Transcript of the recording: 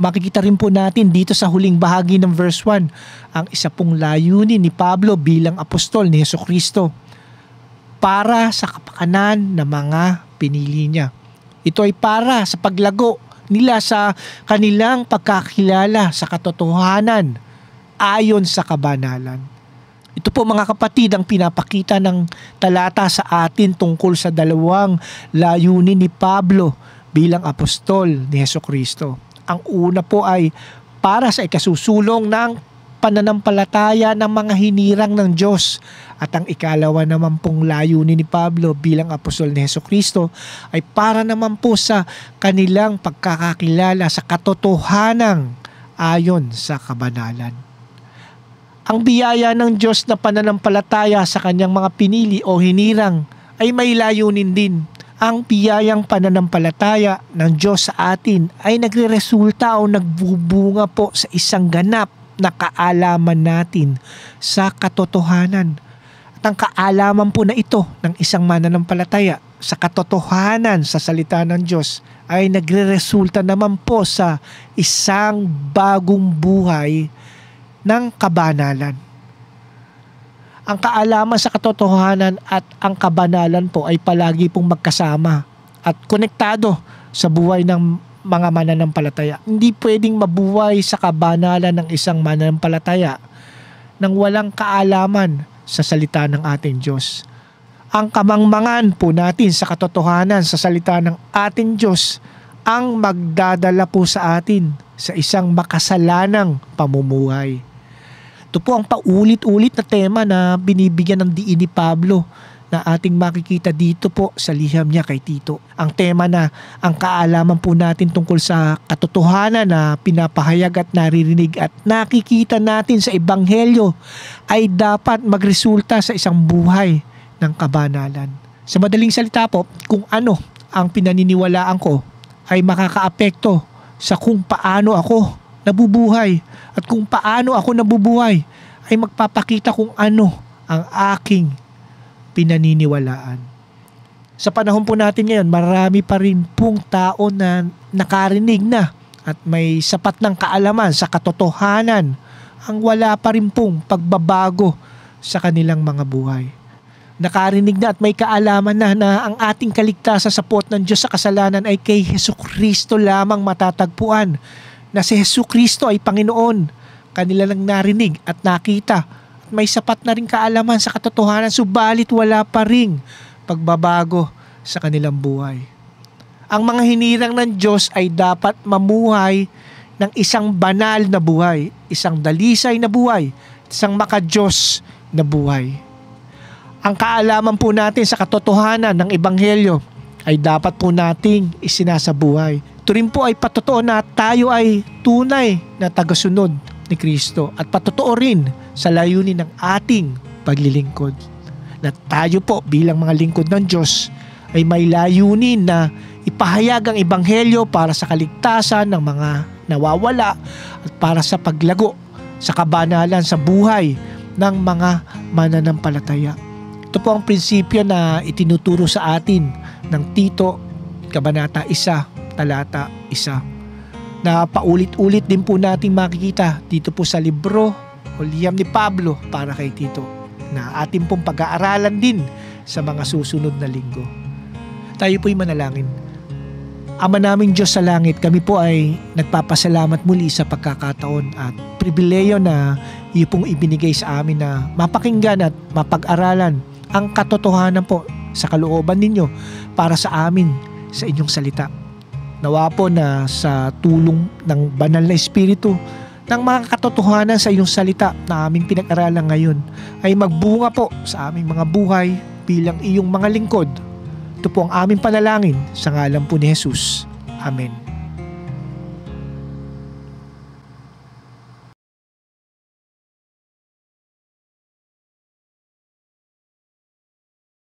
makikita rin po natin dito sa huling bahagi ng verse 1 ang isa pong layunin ni Pablo bilang apostol ni Jesucristo para sa kapakanan ng mga pinili niya. Ito ay para sa paglago nila sa kanilang pagkakilala sa katotohanan ayon sa kabanalan. Ito po mga kapatid ang pinapakita ng talata sa atin tungkol sa dalawang layunin ni Pablo bilang apostol ni Jesucristo. Ang una po ay para sa ikasusulong ng pananampalataya ng mga hinirang ng Diyos. At ang ikalawa naman pong layunin ni Pablo bilang apostol ni Jesucristo ay para naman po sa kanilang pagkakakilala sa katotohanan ayon sa kabanalan. Ang biyaya ng Diyos na pananampalataya sa kanyang mga pinili o hinirang ay may layunin din. Ang biyayang pananampalataya ng Diyos sa atin ay nagreresulta o nagbubunga po sa isang ganap na kaalaman natin sa katotohanan. At ang kaalaman po na ito ng isang mananampalataya sa katotohanan sa salita ng Diyos ay nagreresulta naman po sa isang bagong buhay ng kabanalan. Ang kaalaman sa katotohanan at ang kabanalan po ay palagi pong magkasama at konektado sa buhay ng mga mananampalataya. Hindi pwedeng mabuhay sa kabanalan ng isang mananampalataya nang walang kaalaman sa salita ng ating Diyos. Ang kamangmangan po natin sa katotohanan sa salita ng ating Diyos ang magdadala po sa atin sa isang makasalanang pamumuhay. Ito po ang paulit-ulit na tema na binibigyan ng diin ni Pablo na ating makikita dito po sa liham niya kay Tito. Ang tema na ang kaalaman po natin tungkol sa katotohanan na pinapahayag at naririnig at nakikita natin sa Ebanghelyo ay dapat magresulta sa isang buhay ng kabanalan. Sa madaling salita po, kung ano ang pinaniniwalaan ko ay makakaapekto sa kung paano ako nabubuhay. At kung paano ako nabubuhay ay magpapakita kung ano ang aking pinaniniwalaan. Sa panahon po natin ngayon, marami pa rin pong tao na nakarinig na at may sapat ng kaalaman sa katotohanan ang wala pa rin pong pagbabago sa kanilang mga buhay. Nakarinig na at may kaalaman na ang ating kaligtasan sa puot ng Diyos sa kasalanan ay kay Jesucristo lamang matatagpuan. Na si Jesucristo ay Panginoon, kanila lang narinig at nakita at may sapat na rin kaalaman sa katotohanan, subalit wala pa ring pagbabago sa kanilang buhay. Ang mga hinirang ng Diyos ay dapat mamuhay ng isang banal na buhay, isang dalisay na buhay, isang maka-Diyos na buhay. Ang kaalaman po natin sa katotohanan ng Ebanghelyo ay dapat po nating isinasabuhay. Ito rin po ay patotoo na tayo ay tunay na tagasunod ni Kristo at patotoo rin sa layunin ng ating paglilingkod. Na tayo po bilang mga lingkod ng Diyos ay may layunin na ipahayag ang Ebanghelyo para sa kaligtasan ng mga nawawala at para sa paglago sa kabanalan sa buhay ng mga mananampalataya. Ito po ang prinsipyo na itinuturo sa atin ng Tito, Kabanata 1, Talata 1. Na paulit-ulit din po nating makikita dito po sa libro o liham ni Pablo para kay Tito na ating pong pag-aaralan din sa mga susunod na linggo. Tayo po'y manalangin. Ama naming Diyos sa langit, kami po ay nagpapasalamat muli sa pagkakataon at pribileyo na iyo pong ibinigay sa amin na mapakinggan at mapag-aralan ang katotohanan po sa kalooban ninyo para sa amin sa inyong salita. Nawa po na sa tulong ng banal na Espiritu ng mga katotohanan sa iyong salita na aming pinag-aralan ngayon ay magbunga po sa aming mga buhay bilang iyong mga lingkod. Ito po ang aming panalangin sa ngalan po ni Jesus. Amen.